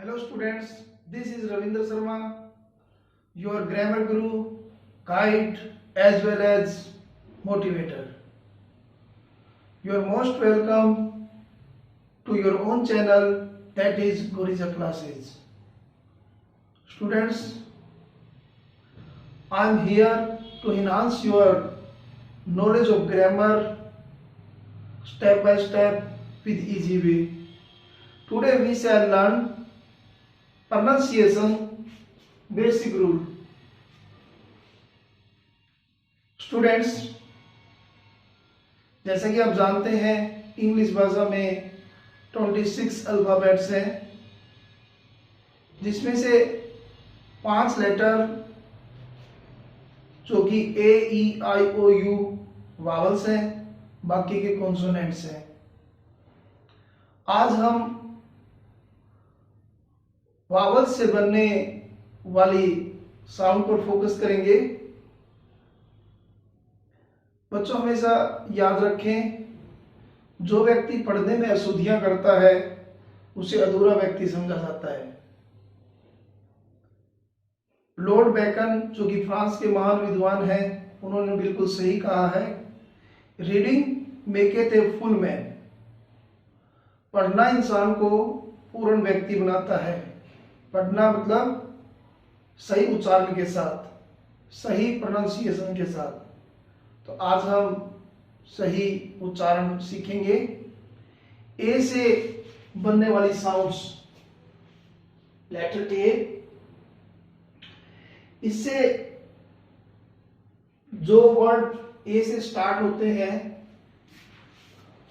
Hello students, this is Ravindra Sharma, your grammar guru, guide as well as motivator. You are most welcome to your own channel, that is Gorija Classes. Students, I am here to enhance your knowledge of grammar step by step with easy way. Today we shall learn pronunciation basic rule. Students, जैसा कि आप जानते हैं English भाषा में 26 alphabets हैं, जिसमें से 5 लेटर जो कि ए ई आई ओ यू वावल्स हैं, बाकी के कॉन्सोनेंट्स हैं। आज हम वावल्स से बनने वाली साउंड पर फोकस करेंगे। बच्चों हमेशा याद रखें, जो व्यक्ति पढ़ने में अशुद्धियां करता है उसे अधूरा व्यक्ति समझा जाता है। लॉर्ड बेकन, जो कि फ्रांस के महान विद्वान हैं, उन्होंने बिल्कुल सही कहा है, रीडिंग मेकेथ ए फुल मैन। पढ़ना इंसान को पूर्ण व्यक्ति बनाता है। पढ़ना मतलब सही उच्चारण के साथ, सही प्रोनाउंसिएशन के साथ। तो आज हम सही उच्चारण सीखेंगे। ए से बनने वाली साउंड्स, लेटर ए, इससे जो वर्ड ए से स्टार्ट होते हैं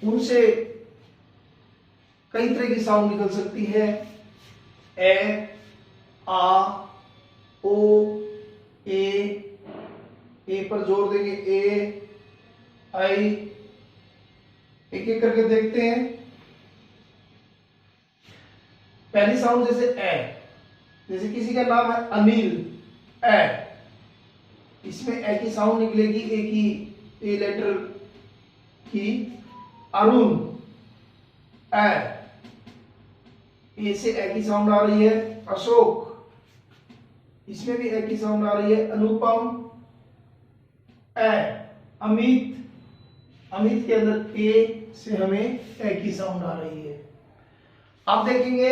उनसे कई तरह की साउंड निकल सकती है। ए, आ, ओ, ए पर जोर देंगे, ए, आई, एक एक करके देखते हैं। पहली साउंड जैसे ए, जैसे किसी का नाम है अनिल, ए, इसमें ए की साउंड निकलेगी, ए की, ए लेटर की। अरुण, ए से ए की साउंड आ रही है। अशोक, इसमें भी ए की साउंड आ रही है। अनुपम, ए। अमित, अमित के अंदर ए से हमें ए की साउंड आ रही है। आप देखेंगे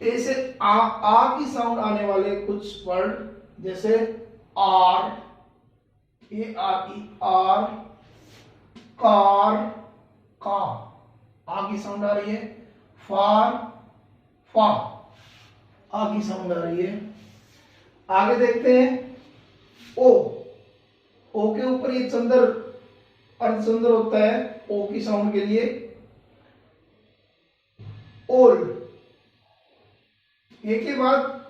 ए से आ की साउंड आने वाले कुछ वर्ड जैसे R, A R E, R, car, का, आ की साउंड आ रही है। फार, फा, आ की साउंड आ रही है। आगे देखते हैं ओ, ओ के ऊपर ये चंद्र, अर्धचंद्र होता है ओ की साउंड के लिए। ओल, ए के बाद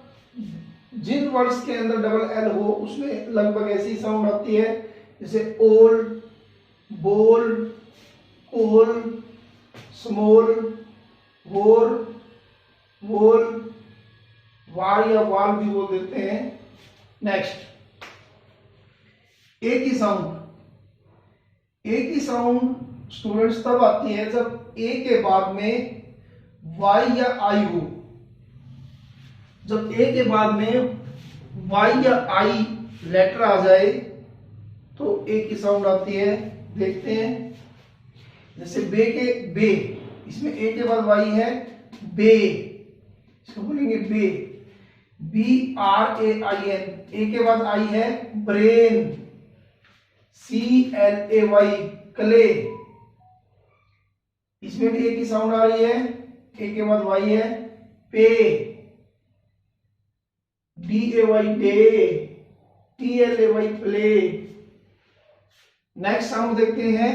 जिन वर्ड्स के अंदर डबल एल हो उसमें लगभग ऐसी साउंड आती है, जैसे ओल, बोल, कोल, स्मॉल, वोर, वोल, वार या वाल भी बोल देते हैं। नेक्स्ट, ए की साउंड। ए की साउंड स्टूडेंट्स तब आती है जब ए के बाद में वाई या आई हो। जब ए के बाद में वाई या आई लेटर आ जाए तो ए की साउंड आती है। देखते हैं, जैसे बे के बे, इसमें ए के बाद वाई है, बे, इसको बोलेंगे bay. B R A I N, A के बाद आई है brain. C L A Y, clay, इसमें भी ए की साउंड आ रही है, ए के बाद वाई है। Pay, D A Y day, T L A Y play. Next sound देखते हैं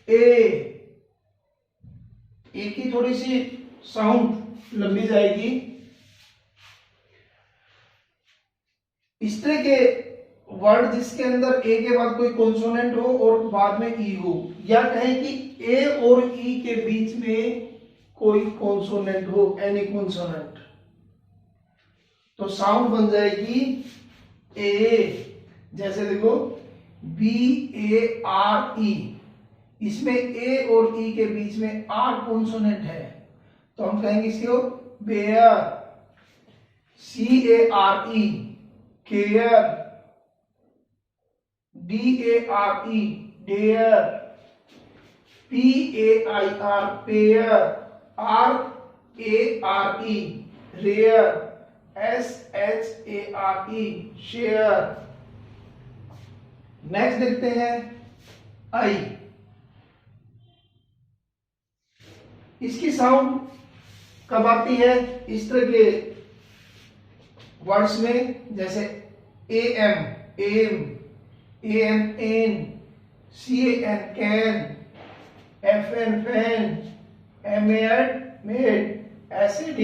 ए की थोड़ी सी साउंड लंबी जाएगी। इस तरह के वर्ड जिसके अंदर ए के बाद कोई कॉन्सोनेंट हो और बाद में ई हो, या कहें कि ए और ई के बीच में कोई कॉन्सोनेंट हो, एनी कॉन्सोनेंट, तो साउंड बन जाएगी ए। जैसे देखो बी ए आर ई, इसमें ए और ई के बीच में आर कॉन्सोनेंट है, तो हम कहेंगे इसको bear, CARE care, DARE dare, PAIR pair, RARE rare, SHARE share. Next देखते हैं आई। इसकी साउंड कब आती है इस तरह के वर्ड्स में, जैसे AM am, AN an, CAN can, FN fan, MAD mad, SAD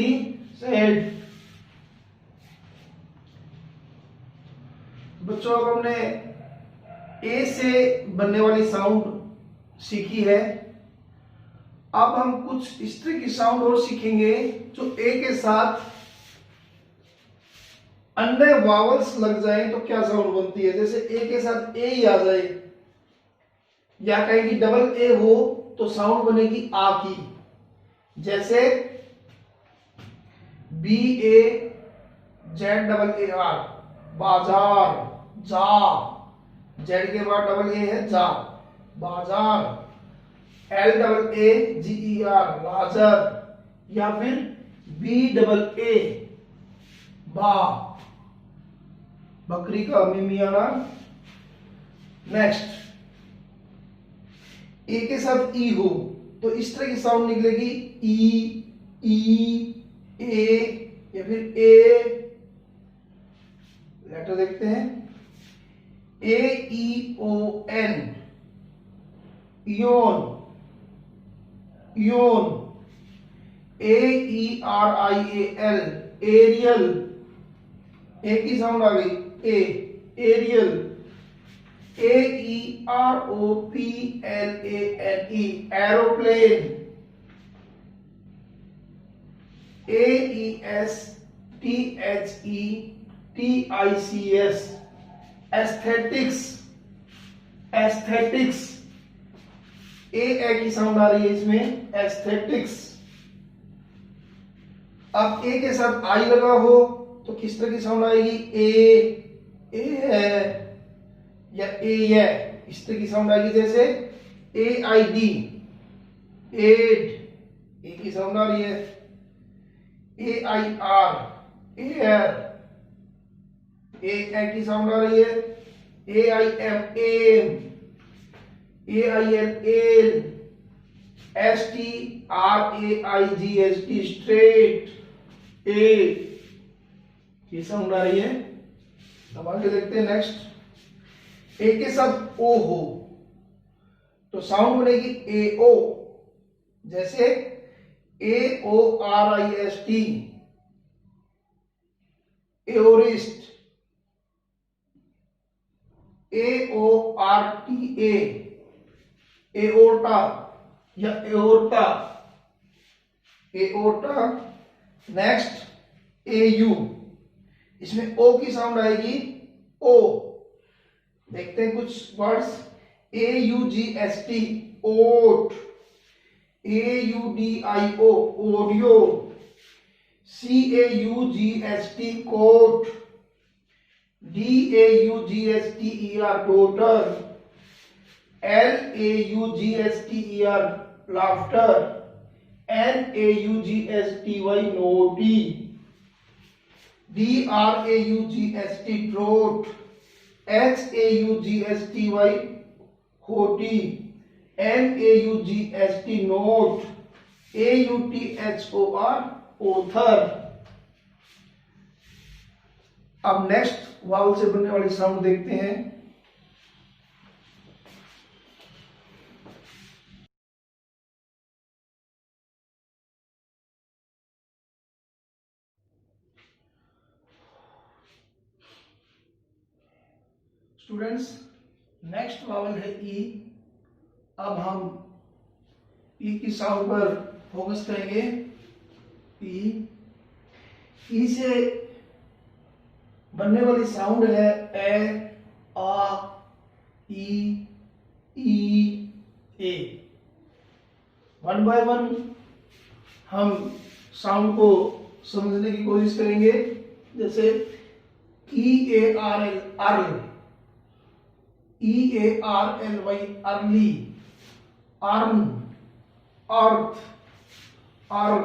sad. बच्चों अब हमने ए से बनने वाली साउंड सीखी है। अब हम कुछ इस तरह की साउंड और सीखेंगे जो ए के साथ अन्य वावल्स लग जाए तो क्या साउंड बनती है। जैसे ए के साथ ए ही आ जाए, या कहीं की डबल ए हो तो साउंड बनेगी आ की। जैसे BAZAR बाजार, जा, जेड के बाद डबल ए है जा, बाजार। LAAGER लाजर, या फिर BAA बा, बकरी का मिमियाना। नेक्स्ट ए के साथ ई हो तो इस तरह की साउंड निकलेगी ई ए, या फिर ए। लेटर देखते हैं AEON eon, eon, AERIAL aerial, A की साउंड आ गई A, aerial. AEROPLANE aeroplane, AESTHETICS aesthetics, aesthetics. A की साउंड आ रही है इसमें, एस्थेटिक्स। अब ए के साथ आई लगा हो तो किस तरह की साउंड आएगी, ए है, या ए है, इस तरह की साउंड आएगी। जैसे AID एड, ए की साउंड आ रही है। AIR एयर, ए की साउंड आ रही है। AIM aim, AIL ail, STRAIGST straight, A की साउंड आ रही है। अब आगे देखते हैं नेक्स्ट। ए के साथ ओ हो तो साउंड बनेगी AO। जैसे AORIST एओरिस्ट, AORTA एओर्टा, या एओर्टा, एओर्टा। नेक्स्ट AU, इसमें ओ की साउंड आएगी ओ। देखते हैं कुछ words. AUGST aught, AUDIO audio, CAUGST caught, DAUGSTER daughter, LAUGSTER laughter, NAUGSTY naughty, DRAUGST draught, HAUGSTY haughty, NAUGST naught, AUTHOR author. अब नेक्स्ट वावल से बनने वाली साउंड देखते हैं। स्टूडेंट्स, नेक्स्ट वावल है ई। अब हम ई की साउंड पर फोकस करेंगे। ई से बनने वाली साउंड है ए, आ, ई, ए। वन बाय वन हम साउंड को समझने की कोशिश करेंगे। जैसे EARL earl, EARLY early, earn, earth, earl,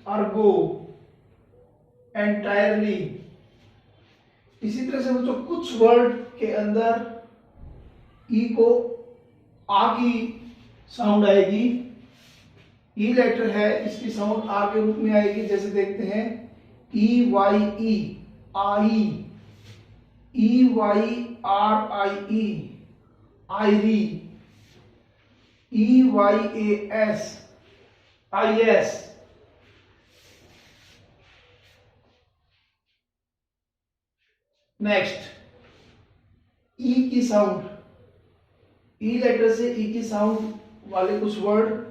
ergo, entirely. इसी तरह से बच्चों कुछ वर्ड के अंदर ई को आ की साउंड आएगी, ई लेटर है, इसकी साउंड आ के रूप में आएगी। जैसे देखते हैं EYE eye, EYRIE eyrie, EYAS IS। Next E की साउंड, ई लेटर से ई की साउंड वाले कुछ word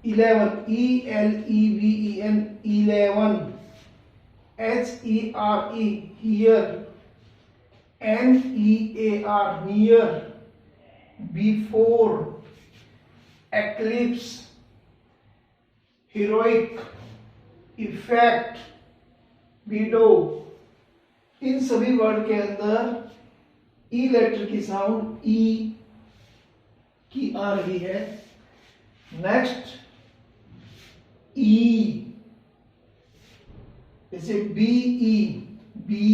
11, ELEVEN 11, HERE here, NEAR near, before, eclipse, heroic, effect, widow. इन सभी वर्ड के अंदर ई लेटर की साउंड ई की आ रही है। नेक्स्ट ई, जैसे BE be,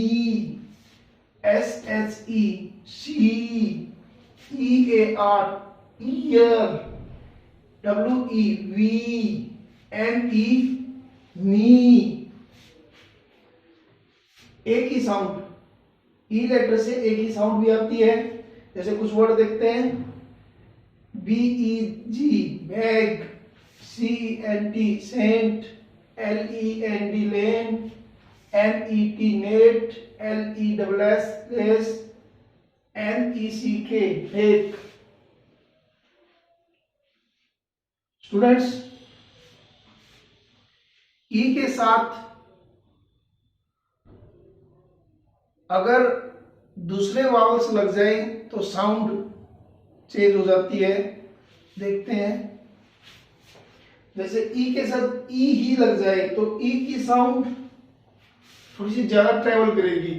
SHE she, EAR ear, WE we, NE knee. एक ही साउंड, ई लेटर से एक ही साउंड भी आती है। जैसे कुछ वर्ड देखते हैं BEG bag, CENT Saint, LEND लेन, NET net, LESS less, NECK नेक। स्टूडेंट्स, ई के साथ अगर दूसरे वावल्स लग जाए तो साउंड चेंज हो जाती है। देखते हैं, जैसे ई के साथ ई ही लग जाए तो ई की साउंड थोड़ी सी ज्यादा ट्रेवल करेगी।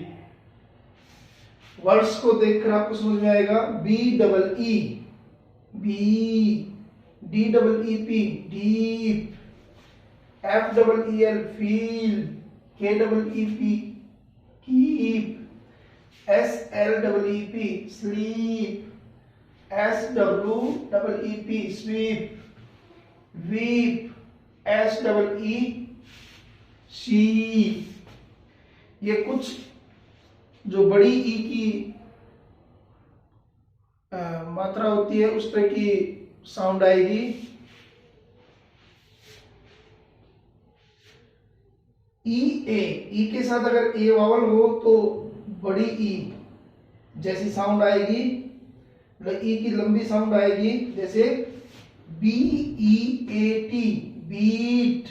वर्ड्स को देखकर आपको समझ में आएगा। BEE bee, DEEP deep, FEEL feel, KEEP keep, SLEEP sleep, SWEEP sweep, weep, SEE sheep। ये कुछ जो बड़ी ई की मात्रा होती है उस तरह की साउंड आएगी। ई के साथ अगर ए वावल हो तो बड़ी ई जैसी साउंड आएगी, ई की लंबी साउंड आएगी। जैसे BEAT beat,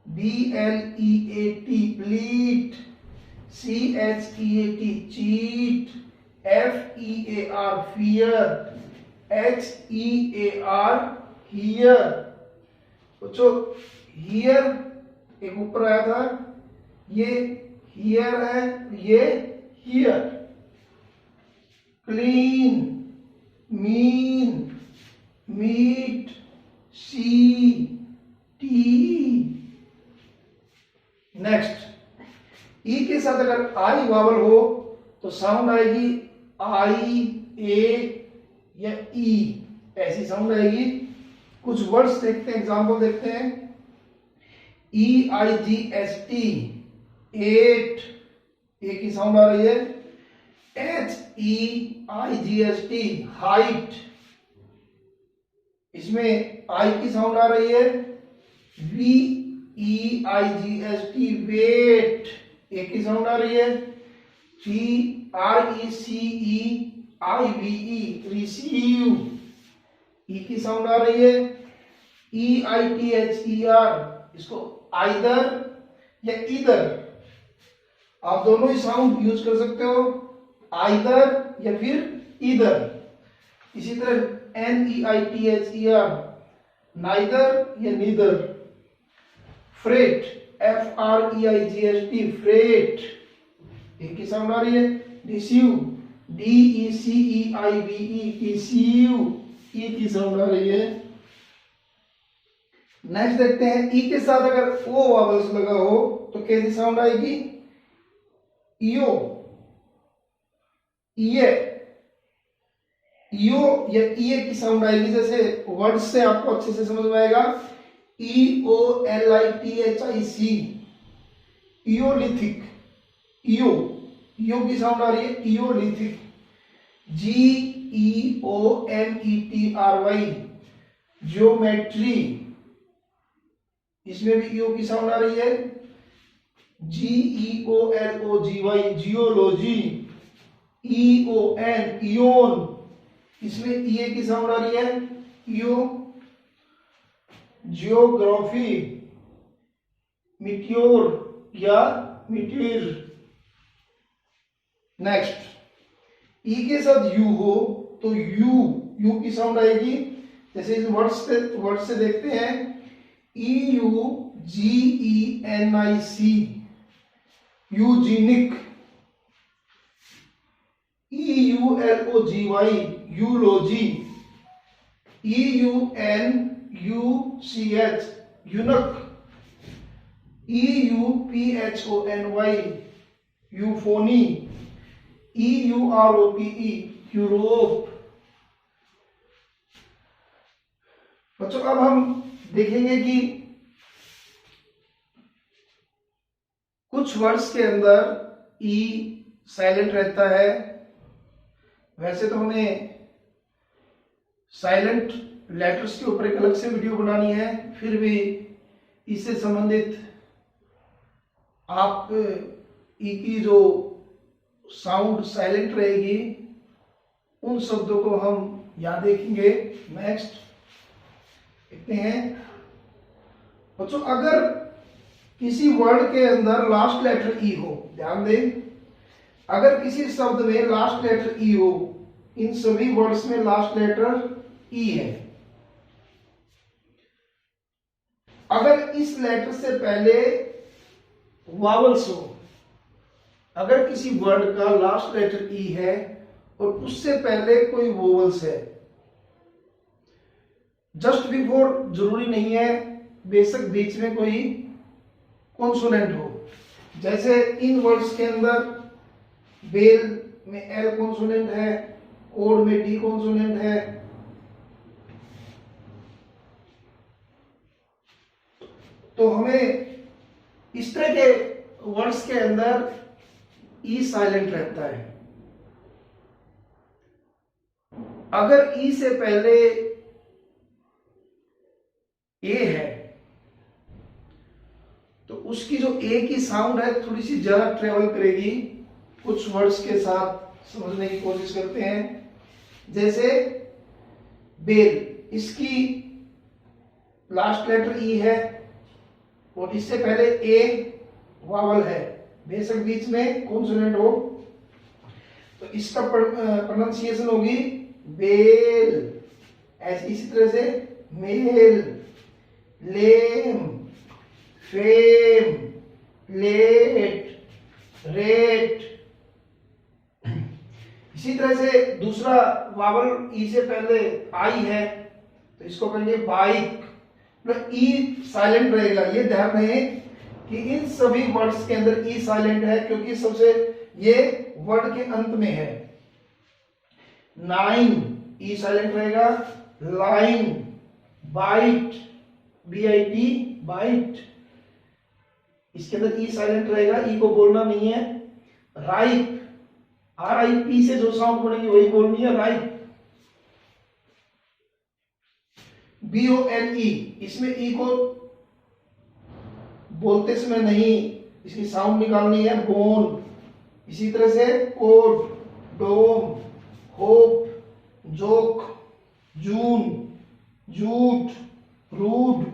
BLEAT bleat, CHEAT cheat, FEAR fear, HEAR hear. बच्चों हियर एक ऊपर आया था, ये हियर है, ये here. Clean, mean, meat, sea, tea. Next E के साथ अगर आई वावल हो तो साउंड आएगी आई, ए या ई, ऐसी साउंड आएगी। कुछ वर्ड्स देखते हैं, एग्जांपल देखते हैं। EIGST एट, ए की साउंड आ रही है। HEIGST हाइट, इसमें आई की साउंड आ रही है। VEIGST वेट, ए की साउंड आ रही है। RECEIVE रिसीव, ई की साउंड आ रही है। EITHER, इसको आइदर या इधर, आप दोनों ही साउंड यूज कर सकते हो, आइदर या फिर इधर। इसी तरह NEITHER नाइदर या नीदर। फ्रेट FREIGHT, फ्रेट, ए की साउंड आ रही है। रिसीव, DECEIVE, रिसीव, ई की साउंड आ रही है। नेक्स्ट देखते हैं, ई के साथ अगर ओ वावल्स लगा हो तो कैसी साउंड आएगी? इयो, इये, इयो या इये की साउंड आएगी। जैसे वर्ड से आपको अच्छे से समझ में आएगा, EOLITHIC, इयोलिथिक, इयो, इयो की साउंड आ रही है, इयोलिथिक। GEOMETRY, जियोमेट्री, इसमें भी ईओ की साउंड आ रही है। GEOLOGY, geology. EON, इयोन, इसमें ईए की साउंड आ रही है, इयो। जियोग्राफी, मिट्योर या मिट्यूर। नेक्स्ट, ई के साथ यू हो तो यू, यू की साउंड आएगी। जैसे इस वर्ड से देखते हैं, EUGENIC, यूजीनिक। EULOGY, यूलॉजी। EUNUCH, यूनक। EUPHONY, यूफोनी। EUROPE, Europe. बच्चों अब हम देखेंगे कि कुछ वर्ड्स के अंदर ई साइलेंट रहता है। वैसे तो हमें साइलेंट लेटर्स के ऊपर एक अलग से वीडियो बनानी है, फिर भी इससे संबंधित आप ई की जो साउंड साइलेंट रहेगी उन शब्दों को हम यहाँ देखेंगे। नेक्स्ट देखते हैं बच्चों, अगर किसी वर्ड के अंदर लास्ट लेटर ई हो, ध्यान दें, अगर किसी शब्द में लास्ट लेटर ई हो, इन सभी वर्ड्स में लास्ट लेटर ई है। अगर इस लेटर से पहले वावल्स हो, अगर किसी वर्ड का लास्ट लेटर ई है और उससे पहले कोई वोवल्स है, जस्ट बिफोर जरूरी नहीं है, बेशक बीच में कोई कॉन्सोनेंट हो। जैसे इन वर्ड्स के अंदर बेल में एल कॉन्सोनेंट है, कोड में डी कॉन्सोनेंट है, तो हमें इस तरह के वर्ड्स के अंदर ई साइलेंट रहता है। अगर ई से पहले ए है तो उसकी जो ए की साउंड है थोड़ी सी ज्यादा ट्रेवल करेगी। कुछ वर्ड्स के साथ समझने की कोशिश करते हैं। जैसे बेल, इसकी लास्ट लेटर ई है और इससे पहले ए वावल है, बेशक बीच में कॉन्सोनेंट हो, तो इसका प्रोनाउंसिएशन होगी बेल। ऐसे इसी तरह से मेल, लेम, फेम, लेट, रेट। इसी तरह से दूसरा वावल ई से पहले आई है तो इसको कहेंगे बाइक, मतलब ई साइलेंट रहेगा। ये ध्यान रहे कि इन सभी वर्ड्स के अंदर ई साइलेंट है क्योंकि सबसे ये वर्ड के अंत में है। नाइन, ई साइलेंट रहेगा। लाइन, बाइट, BIT, बाइट, इसके अंदर ई साइलेंट रहेगा, ई को बोलना नहीं है। राइप, RIP से जो साउंड बनेगी वही बोलनी है, राइप। BONE, इसमें ई को बोलते समय नहीं, इसकी साउंड निकालनी है, बोन। इसी तरह से code, dome, hope, joke, June, jute, rude,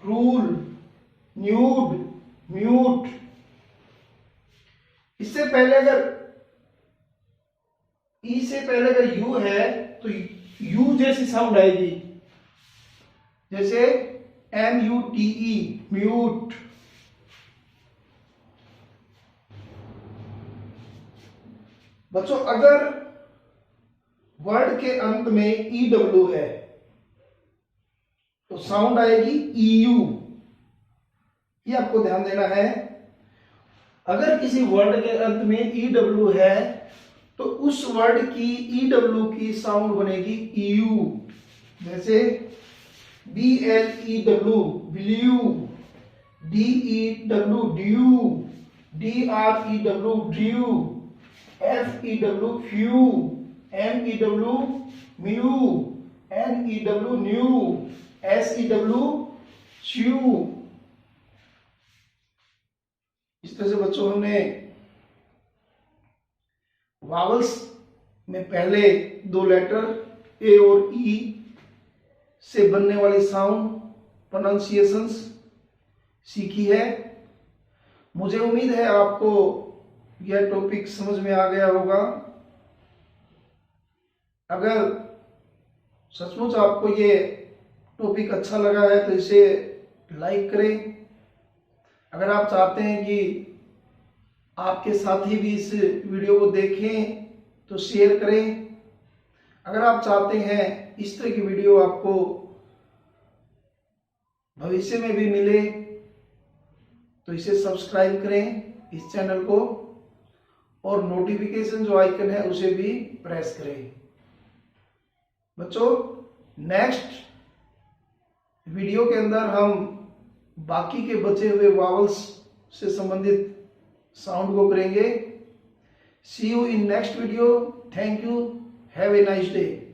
rule, nude, mute. इससे पहले अगर ई से पहले अगर यू है तो यू जैसी साउंड आएगी। जैसे MUTE, म्यूट, बच्चों अगर वर्ड के अंत में EW है तो साउंड आएगी EU। ये आपको ध्यान देना है। अगर किसी वर्ड के अंत में EW है तो उस वर्ड की EW की साउंड बनेगी EU। जैसे BLEW blue, DEW due, DREW due, FEW few, MEW mu, NEW new, SEW स्यू। इस तरह से बच्चों हमने वावल्स में पहले दो लेटर ए और ई से बनने वाली साउंड प्रोनाउंसिएशंस सीखी है। मुझे उम्मीद है आपको यह टॉपिक समझ में आ गया होगा। अगर सचमुच आपको ये टॉपिक अच्छा लगा है तो इसे लाइक करें। अगर आप चाहते हैं कि आपके साथी भी इस वीडियो को देखें तो शेयर करें। अगर आप चाहते हैं इस तरह की वीडियो आपको भविष्य में भी मिले तो इसे सब्सक्राइब करें इस चैनल को, और नोटिफिकेशन जो आइकन है उसे भी प्रेस करें। बच्चों नेक्स्ट वीडियो के अंदर हम बाकी के बचे हुए वावल्स से संबंधित साउंड को करेंगे। See you in next video. Thank you. Have a nice day.